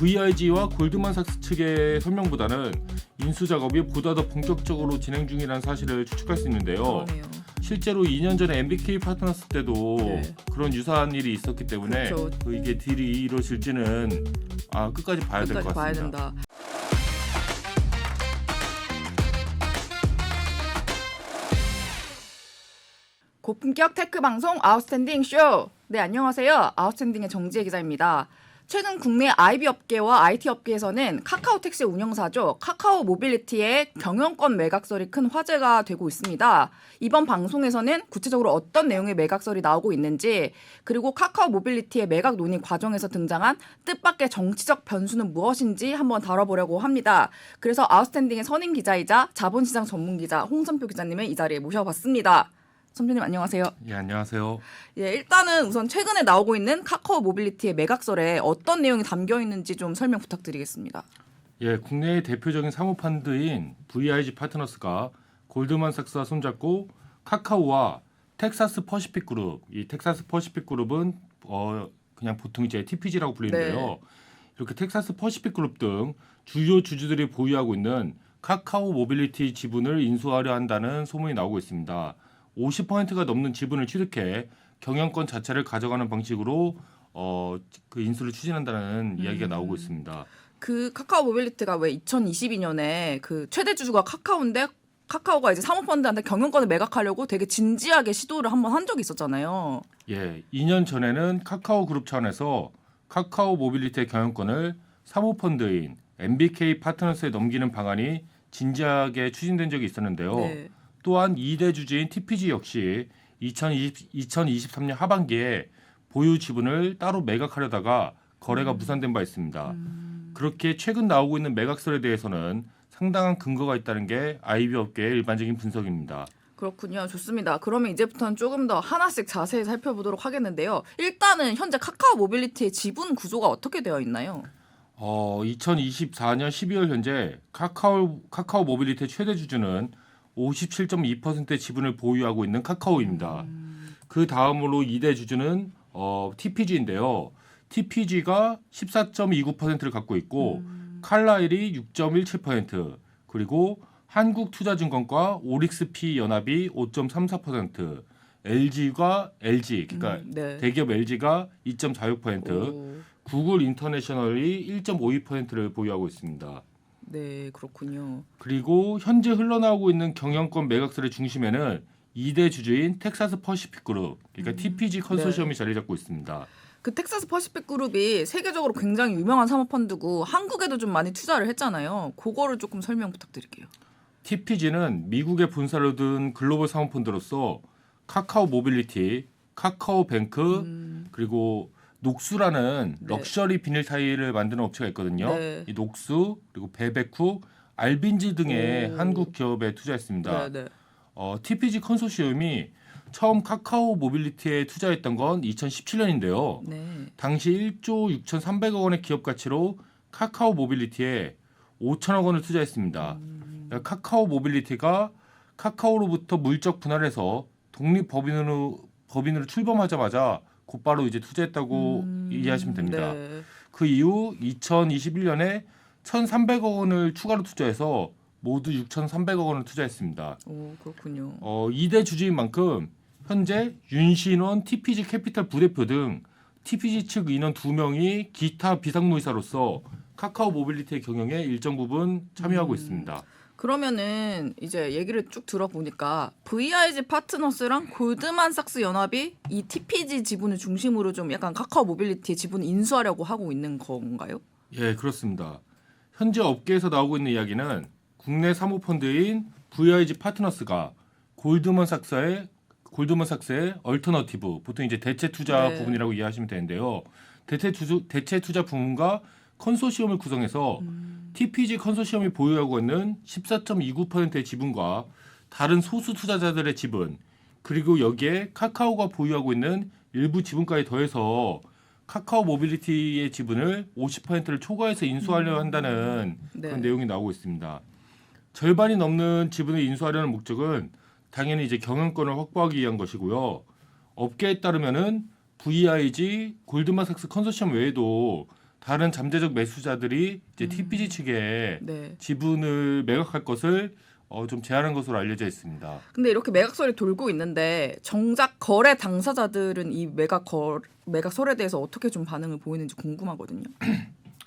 VIG와 골드만삭스 측의 설명보다는 인수 작업이 보다 더 본격적으로 진행 중이라는 사실을 추측할 수 있는데요. 그러네요. 실제로 2년 전에 MBK 파트너스 때도 네. 그런 유사한 일이 있었기 때문에 그렇죠. 이게 딜이 이루어질지는 끝까지 봐야 될 것 끝까지 봐야 같습니다. 된다. 고품격 테크 방송 아웃스탠딩 쇼. 네, 안녕하세요. 아웃스탠딩의 정지혜 기자입니다. 최근 국내 IB 업계와 IT 업계에서는 카카오 택시 운영사죠. 카카오 모빌리티의 경영권 매각설이 큰 화제가 되고 있습니다. 이번 방송에서는 구체적으로 어떤 내용의 매각설이 나오고 있는지, 그리고 카카오 모빌리티의 매각 논의 과정에서 등장한 뜻밖의 정치적 변수는 무엇인지 한번 다뤄보려고 합니다. 그래서 아웃스탠딩의 선임 기자이자 자본시장 전문 기자 홍선표 기자님을 이 자리에 모셔봤습니다. 선배님 안녕하세요. 예, 안녕하세요. 예, 일단은 우선 최근에 나오고 있는 카카오 모빌리티의 매각설에 어떤 내용이 담겨 있는지 좀 설명 부탁드리겠습니다. 예, 국내의 대표적인 사모펀드인 VIG 파트너스가 골드만삭스와 손잡고 카카오와 텍사스 퍼시픽 그룹, 이 텍사스 퍼시픽 그룹은 그냥 보통 이제 TPG라고 불리는데요. 네. 이렇게 텍사스 퍼시픽 그룹 등 주요 주주들이 보유하고 있는 카카오 모빌리티 지분을 인수하려 한다는 소문이 나오고 있습니다. 50%가 넘는 지분을 취득해 경영권 자체를 가져가는 방식으로 그 인수를 추진한다는 이야기가 나오고 있습니다. 그 카카오 모빌리티가 왜 2022년에 그 최대 주주가 카카오인데 카카오가 이제 사모펀드한테 경영권을 매각하려고 되게 진지하게 시도를 한번 한 적이 있었잖아요. 예, 2년 전에는 카카오 그룹 차원에서 카카오 모빌리티의 경영권을 사모펀드인 MBK 파트너스에 넘기는 방안이 진지하게 추진된 적이 있었는데요. 네. 또한 2대 주주인 TPG 역시 2023년 하반기에 보유 지분을 따로 매각하려다가 거래가 무산된 바 있습니다. 그렇게 최근 나오고 있는 매각설에 대해서는 상당한 근거가 있다는 게 IB 업계의 일반적인 분석입니다. 그렇군요. 좋습니다. 그러면 이제부터는 조금 더 하나씩 자세히 살펴보도록 하겠는데요. 일단은 현재 카카오 모빌리티의 지분 구조가 어떻게 되어 있나요? 2024년 12월 현재 카카오 모빌리티의 최대 주주는 57.2%의 지분을 보유하고 있는 카카오입니다. 그 다음으로 2대 주주는 TPG인데요. TPG가 14.29%를 갖고 있고 칼라일이 6.17%, 그리고 한국투자증권과 오릭스피 연합이 5.34%, LG가 그러니까 네. 대기업 LG가 2.46%, 오, 구글 인터내셔널이 1.52%를 보유하고 있습니다. 네, 그렇군요. 그리고 현재 흘러나오고 있는 경영권 매각설의 중심에는 2대 주주인 텍사스 퍼시픽 그룹, 그러니까 TPG 컨소시엄이 자리 잡고 있습니다. 그 텍사스 퍼시픽 그룹이 세계적으로 굉장히 유명한 사모펀드고 한국에도 좀 많이 투자를 했잖아요. 그거를 조금 설명 부탁드릴게요. TPG는 미국의 본사를 둔 글로벌 사모펀드로서 카카오 모빌리티, 카카오 뱅크, 그리고 녹수라는 네. 럭셔리 비닐 타일을 만드는 업체가 있거든요. 네. 이 녹수, 그리고 베베쿡, 알빈지 등의 오. 한국 기업에 투자했습니다. 네. TPG 컨소시엄이 처음 카카오 모빌리티에 투자했던 건 2017년인데요. 네. 당시 1조 6,300억 원의 기업 가치로 카카오 모빌리티에 5천억 원을 투자했습니다. 카카오 모빌리티가 카카오로부터 물적 분할해서 독립 법인으로 출범하자마자 곧바로 이제 투자했다고 이해하시면 됩니다. 네. 그 이후 2021년에 1,300억 원을 추가로 투자해서 모두 6,300억 원을 투자했습니다. 오, 그렇군요. 2대 주주인 만큼 현재 윤신원 TPG 캐피탈 부대표 등 TPG 측 인원 2명이 기타 비상무이사로서 카카오 모빌리티의 경영에 일정 부분 참여하고 있습니다. 그러면은 이제 얘기를 쭉 들어보니까 VIG 파트너스랑 골드만삭스 연합이 이 TPG 지분을 중심으로 좀 약간 카카오 모빌리티의 지분을 인수하려고 하고 있는 건가요? 예, 그렇습니다. 현재 업계에서 나오고 있는 이야기는 국내 사모펀드인 VIG 파트너스가 골드만삭스의 얼터너티브, 보통 이제 대체 투자 네. 부분이라고 이해하시면 되는데요. 대체 투자 부문과 컨소시엄을 구성해서 TPG 컨소시엄이 보유하고 있는 14.29%의 지분과 다른 소수 투자자들의 지분, 그리고 여기에 카카오가 보유하고 있는 일부 지분까지 더해서 카카오 모빌리티의 지분을 50%를 초과해서 인수하려 한다는 네. 그런 내용이 나오고 있습니다. 절반이 넘는 지분을 인수하려는 목적은 당연히 이제 경영권을 확보하기 위한 것이고요. 업계에 따르면은 VIG, 골드만삭스 컨소시엄 외에도 다른 잠재적 매수자들이 이제 TPG 측에 네. 지분을 매각할 것을 좀 제한한 것으로 알려져 있습니다. 근데 이렇게 매각설이 돌고 있는데 정작 거래 당사자들은 이 매각설에 대해서 어떻게 좀 반응을 보이는지 궁금하거든요.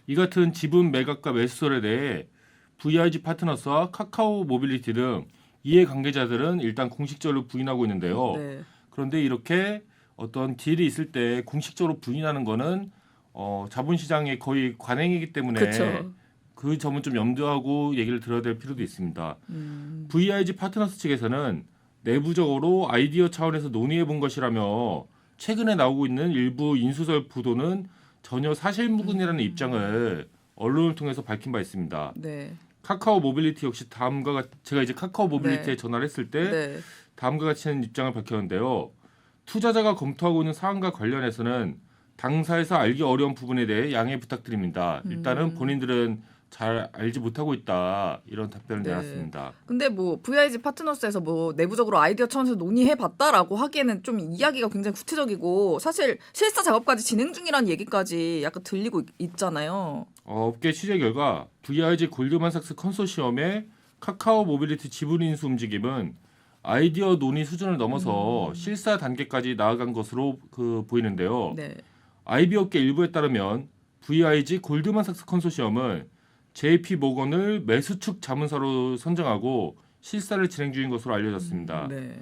이 같은 지분 매각과 매수설에 대해 VIG 파트너스와 카카오 모빌리티 등 이해 관계자들은 일단 공식적으로 부인하고 있는데요. 네. 그런데 이렇게 어떤 딜이 있을 때 공식적으로 부인하는 거는 자본시장의 거의 관행이기 때문에 그쵸. 그 점은 좀 염두하고 얘기를 들어야 될 필요도 있습니다. VIG 파트너스 측에서는 내부적으로 아이디어 차원에서 논의해 본 것이라며 최근에 나오고 있는 일부 인수설 보도는 전혀 사실무근이라는 입장을 언론을 통해서 밝힌 바 있습니다. 네. 카카오 모빌리티 역시 제가 이제 카카오 모빌리티에 네. 전화를 했을 때 네. 다음과 같이 하는 입장을 밝혔는데요. 투자자가 검토하고 있는 사안과 관련해서는 당사에서 알기 어려운 부분에 대해 양해 부탁드립니다. 일단은 본인들은 잘 알지 못하고 있다 이런 답변을 네. 내놨습니다. 근데 뭐 VIG 파트너스에서 뭐 내부적으로 아이디어 차원에서 논의해봤다라고 하기에는 좀 이야기가 굉장히 구체적이고 사실 실사 작업까지 진행 중이라는 얘기까지 약간 들리고 있잖아요. 업계 취재 결과 VIG 골드만삭스 컨소시엄의 카카오 모빌리티 지분 인수 움직임은 아이디어 논의 수준을 넘어서 실사 단계까지 나아간 것으로 보이는데요. 네. IB 업계 일부에 따르면 VIG 골드만삭스 컨소시엄은 JP 모건을 매수측 자문사로 선정하고 실사를 진행 중인 것으로 알려졌습니다. 네.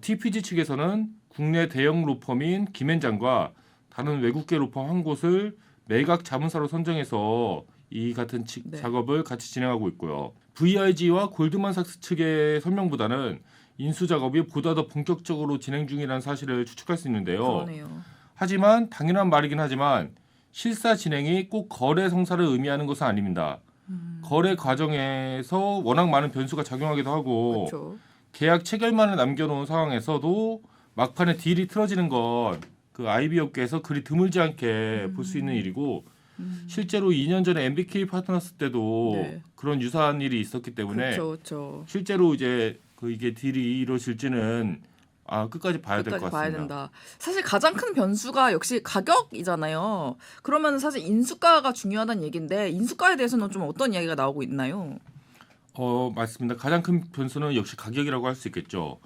TPG 측에서는 국내 대형 로펌인 김앤장과 다른 외국계 로펌 한 곳을 매각 자문사로 선정해서 이 같은 네. 작업을 같이 진행하고 있고요. VIG와 골드만삭스 측의 설명보다는 인수 작업이 보다 더 본격적으로 진행 중이라는 사실을 추측할 수 있는데요. 그러네요. 하지만 당연한 말이긴 하지만 실사 진행이 꼭 거래 성사를 의미하는 것은 아닙니다. 거래 과정에서 워낙 많은 변수가 작용하기도 하고 그렇죠. 계약 체결만을 남겨놓은 상황에서도 막판에 딜이 틀어지는 건 그 IB 업계에서 그리 드물지 않게 볼 수 있는 일이고 실제로 2년 전에 MBK 파트너스 때도 네. 그런 유사한 일이 있었기 때문에 그렇죠. 실제로 이제 이게 딜이 이루어질지는 끝까지 봐야 될 것 끝까지 봐야 같습니다. 된다. 사실 가장 큰 변수가 역시 가격이잖아요. 그러면 사실 인수가가 중요하다는 얘기인데 인수가에 대해서는 좀 어떤 이야기가 나오고 있나요? 맞습니다. 가장 큰 변수는 역시 가격이라고 할 수 있겠죠.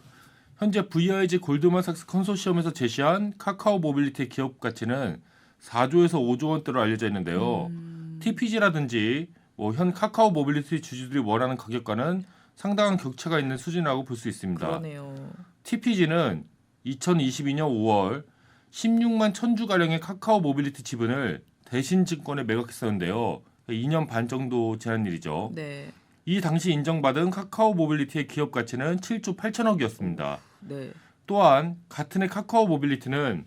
현재 VIG 골드만삭스 컨소시엄에서 제시한 카카오 모빌리티의 기업 가치는 4조에서 5조 원대로 알려져 있는데요. TPG라든지 현 카카오 모빌리티 주주들이 원하는 가격과는 상당한 격차가 있는 수준이라고 볼 수 있습니다. 그러네요. TPG는 2022년 5월 16만 1000주 가량의 카카오 모빌리티 지분을 대신증권에 매각했었는데요. 2년 반 정도 지난 일이죠. 네. 이 당시 인정받은 카카오 모빌리티의 기업 가치는 7조 8천억이었습니다. 네. 또한 같은 해 카카오 모빌리티는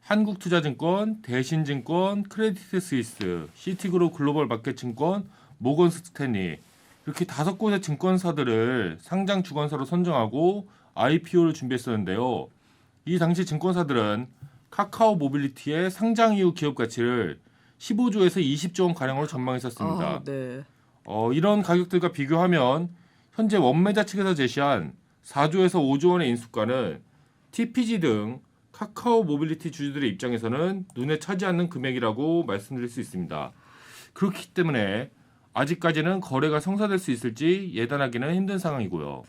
한국투자증권, 대신증권, 크레디트 스위스, 시티그룹 글로벌 마켓증권, 모건 스탠리 이렇게 5곳의 증권사들을 상장 주관사로 선정하고 IPO를 준비했었는데요. 이 당시 증권사들은 카카오 모빌리티의 상장 이후 기업 가치를 15조에서 20조 원 가량으로 전망했었습니다. 네. 이런 가격들과 비교하면 현재 원매자 측에서 제시한 4조에서 5조 원의 인수가는 TPG 등 카카오 모빌리티 주주들의 입장에서는 눈에 차지 않는 금액이라고 말씀드릴 수 있습니다. 그렇기 때문에 아직까지는 거래가 성사될 수 있을지 예단하기는 힘든 상황이고요.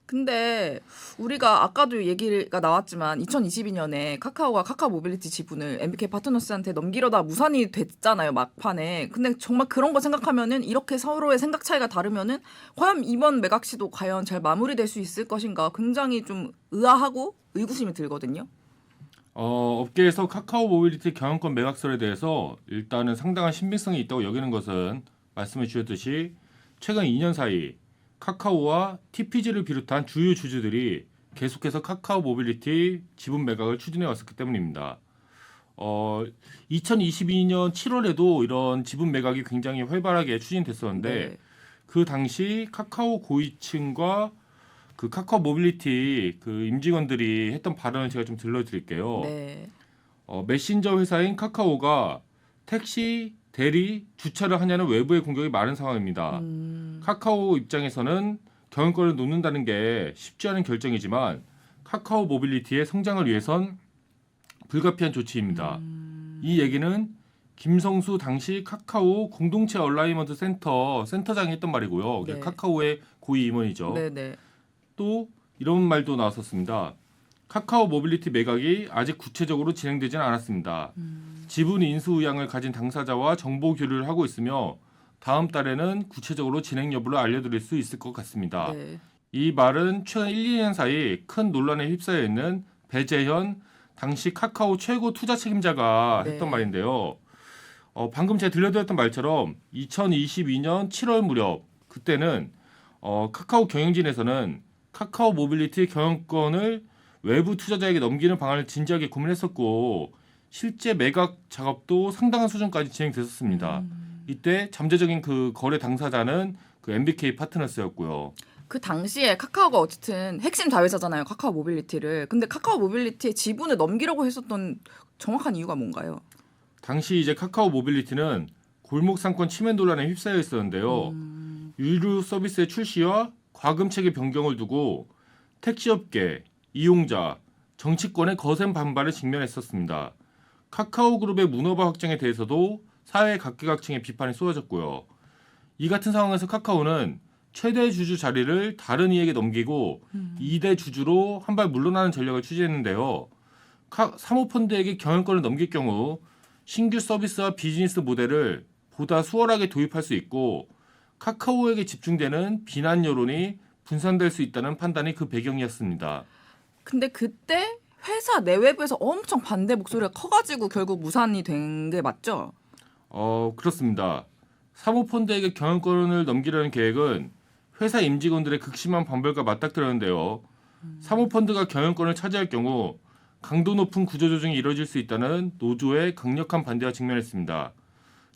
근데 우리가 아까도 얘기가 나왔지만 2022년에 카카오가 카카오 모빌리티 지분을 MBK 파트너스한테 넘기려다 무산이 됐잖아요, 막판에. 근데 정말 그런 거 생각하면은 이렇게 서로의 생각 차이가 다르면은 과연 이번 매각 시도 과연 잘 마무리될 수 있을 것인가 굉장히 좀 의아하고 의구심이 들거든요. 업계에서 카카오 모빌리티 경영권 매각설에 대해서 일단은 상당한 신빙성이 있다고 여기는 것은 말씀해 주셨듯이 최근 2년 사이 카카오와 TPG를 비롯한 주요 주주들이 계속해서 카카오 모빌리티 지분 매각을 추진해 왔었기 때문입니다. 2022년 7월에도 이런 지분 매각이 굉장히 활발하게 추진됐었는데 네. 그 당시 카카오 고위층과 그 카카오 모빌리티 그 임직원들이 했던 발언을 제가 좀 들려드릴게요. 네. 메신저 회사인 카카오가 택시, 대리, 주차를 하냐는 외부의 공격이 많은 상황입니다. 카카오 입장에서는 경영권을 놓는다는 게 쉽지 않은 결정이지만 카카오 모빌리티의 성장을 위해선 불가피한 조치입니다. 이 얘기는 김성수 당시 카카오 공동체 얼라이먼트 센터장이 했던 말이고요. 네. 카카오의 고위 임원이죠. 네네. 또 이런 말도 나왔었습니다. 카카오 모빌리티 매각이 아직 구체적으로 진행되지는 않았습니다. 지분 인수 의향을 가진 당사자와 정보 교류를 하고 있으며 다음 달에는 구체적으로 진행 여부를 알려드릴 수 있을 것 같습니다. 네. 이 말은 최근 1, 2년 사이 큰 논란에 휩싸여 있는 배재현 당시 카카오 최고 투자 책임자가 네. 했던 말인데요. 방금 제가 들려드렸던 말처럼 2022년 7월 무렵 그때는 카카오 경영진에서는 카카오 모빌리티 경영권을 외부 투자자에게 넘기는 방안을 진지하게 고민했었고 실제 매각 작업도 상당한 수준까지 진행됐었습니다. 이때 잠재적인 그 거래 당사자는 그 MBK 파트너스였고요. 그 당시에 카카오가 어쨌든 핵심 자회사잖아요. 카카오 모빌리티를. 근데 카카오 모빌리티의 지분을 넘기려고 했었던 정확한 이유가 뭔가요? 당시 이제 카카오 모빌리티는 골목 상권 침해 논란에 휩싸여 있었는데요. 유료 서비스의 출시와 과금 체계 변경을 두고 택시업계, 이용자, 정치권의 거센 반발에 직면했었습니다. 카카오그룹의 문어바 확장에 대해서도 사회 각계각층의 비판이 쏟아졌고요. 이 같은 상황에서 카카오는 최대 주주 자리를 다른 이에게 넘기고 2대 주주로 한 발 물러나는 전략을 추진했는데요. 사모펀드에게 경영권을 넘길 경우 신규 서비스와 비즈니스 모델을 보다 수월하게 도입할 수 있고 카카오에게 집중되는 비난 여론이 분산될 수 있다는 판단이 그 배경이었습니다. 근데 그때 회사 내외부에서 엄청 반대 목소리가 커가지고 결국 무산이 된 게 맞죠? 그렇습니다. 사모펀드에게 경영권을 넘기려는 계획은 회사 임직원들의 극심한 반발과 맞닥뜨렸는데요. 사모펀드가 경영권을 차지할 경우 강도 높은 구조조정이 이뤄질 수 있다는 노조의 강력한 반대와 직면했습니다.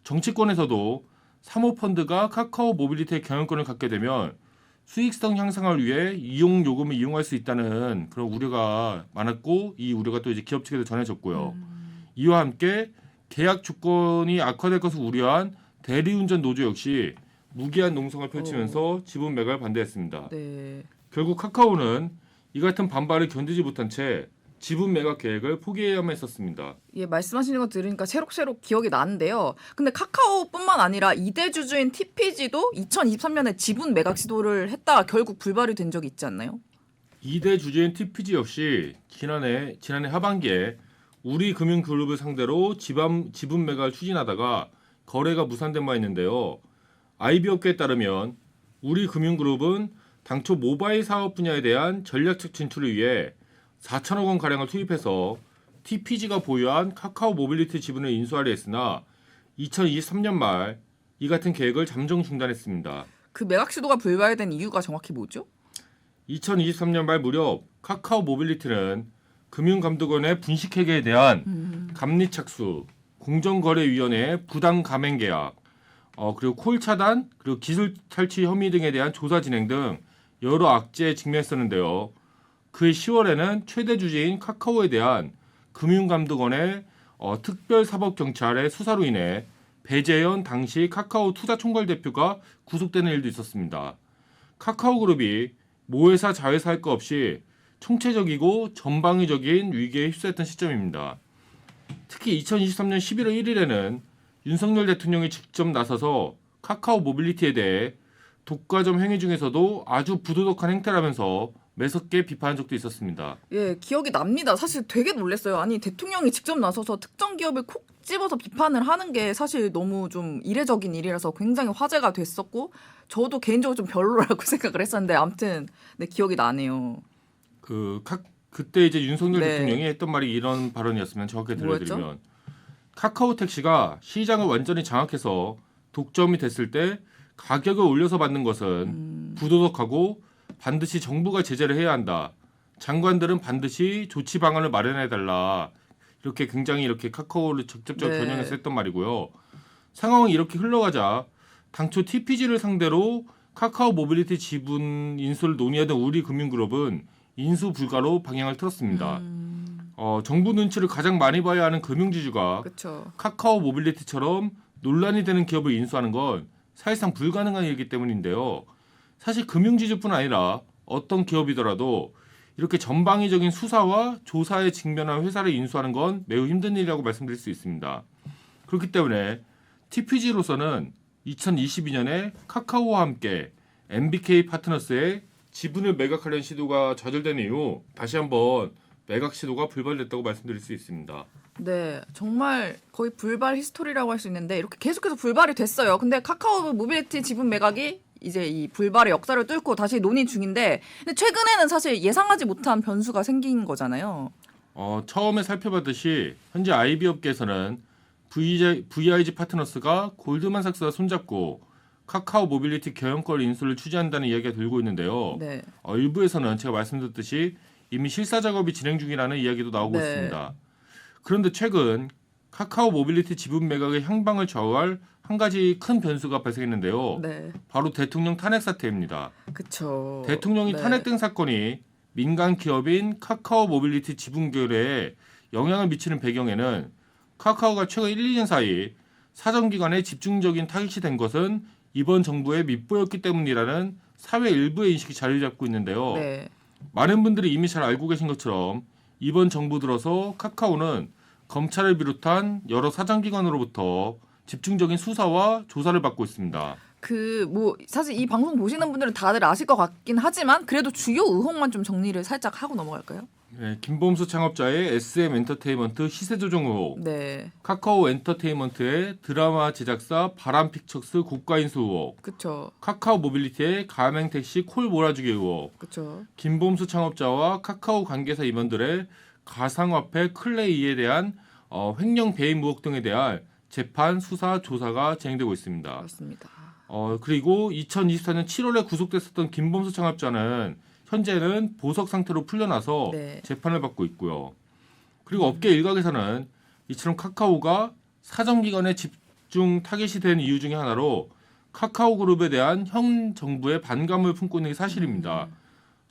정치권에서도 사모펀드가 카카오 모빌리티의 경영권을 갖게 되면 수익성 향상을 위해 이용 요금을 이용할 수 있다는 그런 우려가 많았고 이 우려가 또 이제 기업 측에도 전해졌고요. 이와 함께 계약 조건이 악화될 것을 우려한 대리운전 노조 역시 무기한 농성을 펼치면서 지분 매각을 반대했습니다. 네. 결국 카카오는 이 같은 반발을 견디지 못한 채 지분 매각 계획을 포기해야만 했었습니다. 예, 말씀하시는 거 들으니까 새록새록 기억이 나는데요. 근데 카카오뿐만 아니라 2대 주주인 TPG도 2023년에 지분 매각 시도를 했다가 결국 불발이 된 적이 있지 않나요? 2대 주주인 TPG 역시 지난해 하반기에 우리금융그룹을 상대로 지분 매각을 추진하다가 거래가 무산된 바 있는데요. IB업계에 따르면 우리금융그룹은 당초 모바일 사업 분야에 대한 전략적 진출을 위해 4천억 원 가량을 투입해서 TPG가 보유한 카카오 모빌리티 지분을 인수하려 했으나 2023년 말 이 같은 계획을 잠정 중단했습니다. 그 매각 시도가 불발된 이유가 정확히 뭐죠? 2023년 말 무렵 카카오 모빌리티는 금융감독원의 분식회계에 대한 감리 착수, 공정거래위원회의 부당 가맹 계약, 그리고 콜 차단, 그리고 기술 탈취 혐의 등에 대한 조사 진행 등 여러 악재에 직면했었는데요. 그해 10월에는 최대 주주인 카카오에 대한 금융감독원의 특별사법경찰의 수사로 인해 배재현 당시 카카오 투자총괄 대표가 구속되는 일도 있었습니다. 카카오그룹이 모회사 자회사 할 것 없이 총체적이고 전방위적인 위기에 휩싸였던 시점입니다. 특히 2023년 11월 1일에는 윤석열 대통령이 직접 나서서 카카오 모빌리티에 대해 독과점 행위 중에서도 아주 부도덕한 행태라면서 매섭게 비판한 적도 있었습니다. 예, 기억이 납니다. 사실 되게 놀랐어요. 아니, 대통령이 직접 나서서 특정 기업을 콕 집어서 비판을 하는 게 사실 너무 좀 이례적인 일이라서 굉장히 화제가 됐었고 저도 개인적으로 좀 별로라고 생각을 했었는데 아무튼 네, 기억이 나네요. 그때 이제 윤석열 네. 대통령이 했던 말이 이런 발언이었으면 정확하게 들려드리면 뭐였죠? 카카오 택시가 시장을 완전히 장악해서 독점이 됐을 때 가격을 올려서 받는 것은 부도덕하고 반드시 정부가 제재를 해야 한다. 장관들은 반드시 조치 방안을 마련해 달라. 이렇게 굉장히 이렇게 카카오를 직접적으로 네. 겨냥해서 했던 말이고요. 상황이 이렇게 흘러가자 당초 TPG를 상대로 카카오 모빌리티 지분 인수를 논의하던 우리금융그룹은 인수 불가로 방향을 틀었습니다. 정부 눈치를 가장 많이 봐야 하는 금융지주가 그렇죠. 카카오 모빌리티처럼 논란이 되는 기업을 인수하는 건 사실상 불가능한 일이기 때문인데요. 사실 금융지주뿐 아니라 어떤 기업이더라도 이렇게 전방위적인 수사와 조사에 직면한 회사를 인수하는 건 매우 힘든 일이라고 말씀드릴 수 있습니다. 그렇기 때문에 TPG로서는 2022년에 카카오와 함께 MBK 파트너스의 지분을 매각하려는 시도가 좌절된 이후 다시 한번 매각 시도가 불발됐다고 말씀드릴 수 있습니다. 네, 정말 거의 불발 히스토리라고 할 수 있는데 이렇게 계속해서 불발이 됐어요. 근데 카카오 모빌리티 지분 매각이 이제 이 불발의 역사를 뚫고 다시 논의 중인데, 근데 최근에는 사실 예상하지 못한 변수가 생긴 거잖아요. 처음에 살펴봤듯이 현재 IB 업계에서는 VIG 파트너스가 골드만삭스와 손잡고 카카오 모빌리티 경영권 인수를 추진한다는 이야기가 돌고 있는데요. 네. 일부에서는 제가 말씀드렸듯이 이미 실사 작업이 진행 중이라는 이야기도 나오고 네. 있습니다. 그런데 최근 카카오 모빌리티 지분 매각의 향방을 좌우할 한 가지 큰 변수가 발생했는데요. 네, 바로 대통령 탄핵 사태입니다. 그렇죠. 대통령이 네. 탄핵된 사건이 민간 기업인 카카오 모빌리티 지분 계열에 영향을 미치는 배경에는 카카오가 최근 1, 2년 사이 사정기관에 집중적인 타깃이 된 것은 이번 정부의 밑보였기 때문이라는 사회 일부의 인식이 자리 잡고 있는데요. 네. 많은 분들이 이미 잘 알고 계신 것처럼 이번 정부 들어서 카카오는 검찰을 비롯한 여러 사정기관으로부터 집중적인 수사와 조사를 받고 있습니다. 사실 이 방송 보시는 분들은 다들 아실 것 같긴 하지만 그래도 주요 의혹만 좀 정리를 살짝 하고 넘어갈까요? 네, 김범수 창업자의 SM 엔터테인먼트 시세 조정 의혹, 네, 카카오 엔터테인먼트의 드라마 제작사 바람픽처스 고가 인수 의혹, 그렇죠, 카카오 모빌리티의 가맹택시 콜 몰아주기 의혹, 그렇죠. 김범수 창업자와 카카오 관계사 임원들의 가상화폐 클레이에 대한 횡령 배임 의혹 등에 대한 재판, 수사, 조사가 진행되고 있습니다. 맞습니다. 그리고 2024년 7월에 구속됐었던 김범수 창업자는 현재는 보석 상태로 풀려나서 네. 재판을 받고 있고요. 그리고 업계 일각에서는 이처럼 카카오가 사정기관에 집중 타겟이 된 이유 중에 하나로 카카오 그룹에 대한 현 정부의 반감을 품고 있는 게 사실입니다.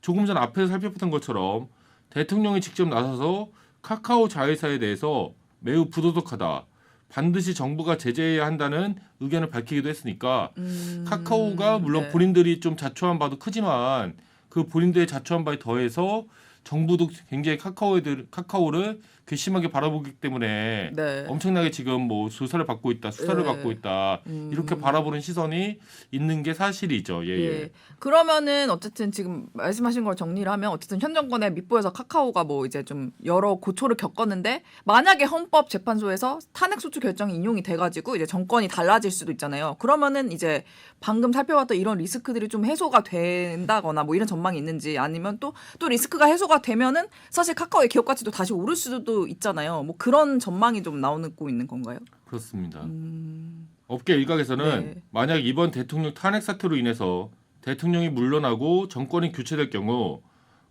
조금 전 앞에서 살펴봤던 것처럼 대통령이 직접 나서서 카카오 자회사에 대해서 매우 부도덕하다, 반드시 정부가 제재해야 한다는 의견을 밝히기도 했으니까 카카오가 물론 네. 본인들이 좀 자초한 바도 크지만 그 본인들의 자초한 바에 더해서 정부도 굉장히 카카오를 괘씸하게 바라보기 때문에 네. 엄청나게 지금 뭐 조사를 받고 있다, 수사를 네. 받고 있다 이렇게 바라보는 시선이 있는 게 사실이죠. 예. 예. 그러면은 어쨌든 지금 말씀하신 걸 정리를 하면 어쨌든 현 정권에 밑보여서 카카오가 뭐 이제 좀 여러 고초를 겪었는데 만약에 헌법재판소에서 탄핵 소추 결정이 인용이 돼가지고 이제 정권이 달라질 수도 있잖아요. 그러면은 이제 방금 살펴봤던 이런 리스크들이 좀 해소가 된다거나 뭐 이런 전망이 있는지, 아니면 또 리스크가 해소가 되면은 사실 카카오의 기업 가치도 다시 오를 수도 있잖아요. 뭐 그런 전망이 좀 나오고 있는 건가요? 그렇습니다. 업계 일각에서는 네. 만약 이번 대통령 탄핵 사태로 인해서 대통령이 물러나고 정권이 교체될 경우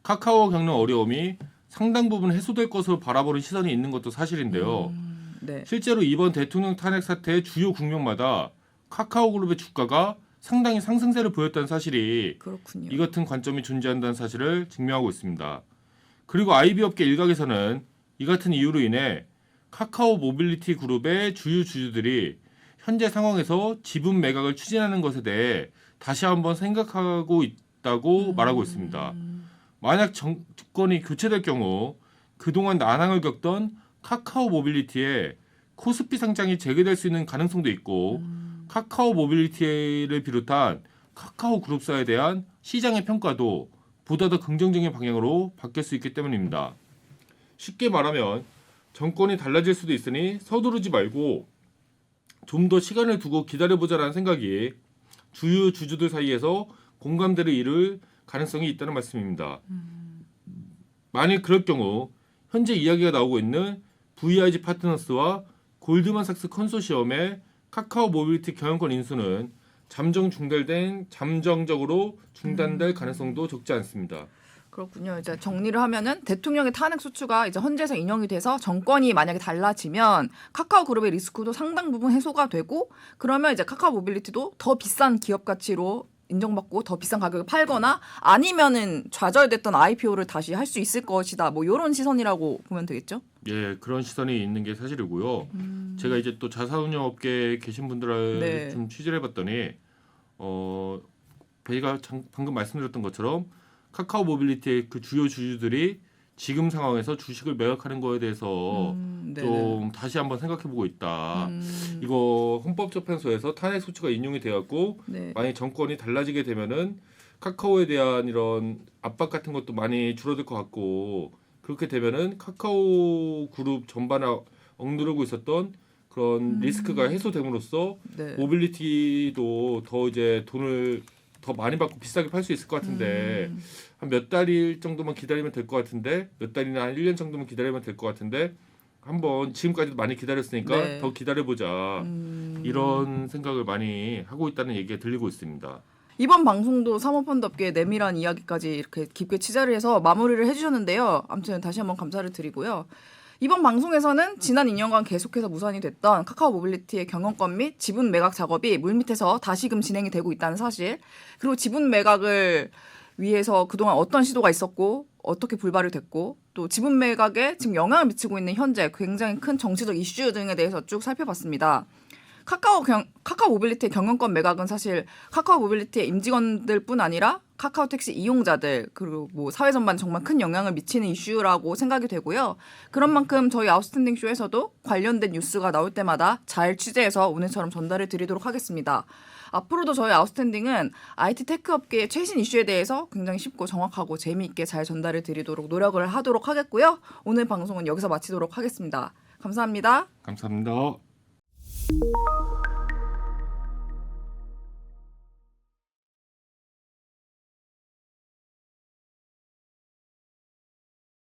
카카오가 겪는 어려움이 상당 부분 해소될 것으로 바라보는 시선이 있는 것도 사실인데요. 네. 실제로 이번 대통령 탄핵 사태의 주요 국면마다 카카오 그룹의 주가가 상당히 상승세를 보였다는 사실이 그렇군요. 이 같은 관점이 존재한다는 사실을 증명하고 있습니다. 그리고 IB 업계 일각에서는 이 같은 이유로 인해 카카오 모빌리티 그룹의 주요 주주들이 현재 상황에서 지분 매각을 추진하는 것에 대해 다시 한번 생각하고 있다고 말하고 있습니다. 만약 정권이 교체될 경우 그동안 난항을 겪던 카카오 모빌리티의 코스피 상장이 재개될 수 있는 가능성도 있고 카카오 모빌리티를 비롯한 카카오 그룹사에 대한 시장의 평가도 보다 더 긍정적인 방향으로 바뀔 수 있기 때문입니다. 쉽게 말하면 정권이 달라질 수도 있으니 서두르지 말고 좀 더 시간을 두고 기다려보자라는 생각이 주요 주주들 사이에서 공감대를 이룰 가능성이 있다는 말씀입니다. 만일 그럴 경우 현재 이야기가 나오고 있는 VIG 파트너스와 골드만삭스 컨소시엄의 카카오 모빌리티 경영권 인수는 잠정적으로 중단될 가능성도 적지 않습니다. 그렇군요. 이제 정리를 하면은 대통령의 탄핵 소추가 이제 헌재에서 인용이 돼서 정권이 만약에 달라지면 카카오 그룹의 리스크도 상당 부분 해소가 되고, 그러면 이제 카카오 모빌리티도 더 비싼 기업 가치로 인정받고 더 비싼 가격에 팔거나 아니면은 좌절됐던 IPO를 다시 할 수 있을 것이다. 뭐 이런 시선이라고 보면 되겠죠? 예, 그런 시선이 있는 게 사실이고요. 제가 이제 또 자사운용 업계에 계신 분들을 네. 좀 취재를 해봤더니 저희가 방금 말씀드렸던 것처럼 카카오 모빌리티의 그 주요 주주들이 지금 상황에서 주식을 매각하는 거에 대해서 네네. 좀 다시 한번 생각해보고 있다. 음, 이거 헌법재판소에서 탄핵 소추가 인용이 되었고 네. 만약 정권이 달라지게 되면은 카카오에 대한 이런 압박 같은 것도 많이 줄어들 것 같고 그렇게 되면은 카카오 그룹 전반에 억누르고 있었던 그런 리스크가 해소됨으로써 네. 모빌리티도 더 이제 돈을 더 많이 받고 비싸게 팔 수 있을 것 같은데 한 몇 달일 정도만 기다리면 될 것 같은데 몇 달이나 한 1년 정도만 기다리면 될 것 같은데 한번 지금까지도 많이 기다렸으니까 네. 더 기다려보자 이런 생각을 많이 하고 있다는 얘기가 들리고 있습니다. 이번 방송도 사모펀드 업계의 내밀한 이야기까지 이렇게 깊게 취재를 해서 마무리를 해주셨는데요. 아무튼 다시 한번 감사를 드리고요. 이번 방송에서는 지난 2년간 계속해서 무산이 됐던 카카오 모빌리티의 경영권 및 지분 매각 작업이 물밑에서 다시금 진행이 되고 있다는 사실, 그리고 지분 매각을 위해서 그동안 어떤 시도가 있었고 어떻게 불발이 됐고 또 지분 매각에 지금 영향을 미치고 있는 현재 굉장히 큰 정치적 이슈 등에 대해서 쭉 살펴봤습니다. 카카오 모빌리티의 경영권 매각은 사실 카카오 모빌리티의 임직원들뿐 아니라 카카오 택시 이용자들 그리고 뭐 사회 전반 정말 큰 영향을 미치는 이슈라고 생각이 되고요. 그런 만큼 저희 아웃스탠딩 쇼에서도 관련된 뉴스가 나올 때마다 잘 취재해서 오늘처럼 전달을 드리도록 하겠습니다. 앞으로도 저희 아웃스탠딩은 IT 테크 업계의 최신 이슈에 대해서 굉장히 쉽고 정확하고 재미있게 잘 전달을 드리도록 노력을 하도록 하겠고요. 오늘 방송은 여기서 마치도록 하겠습니다. 감사합니다. 감사합니다.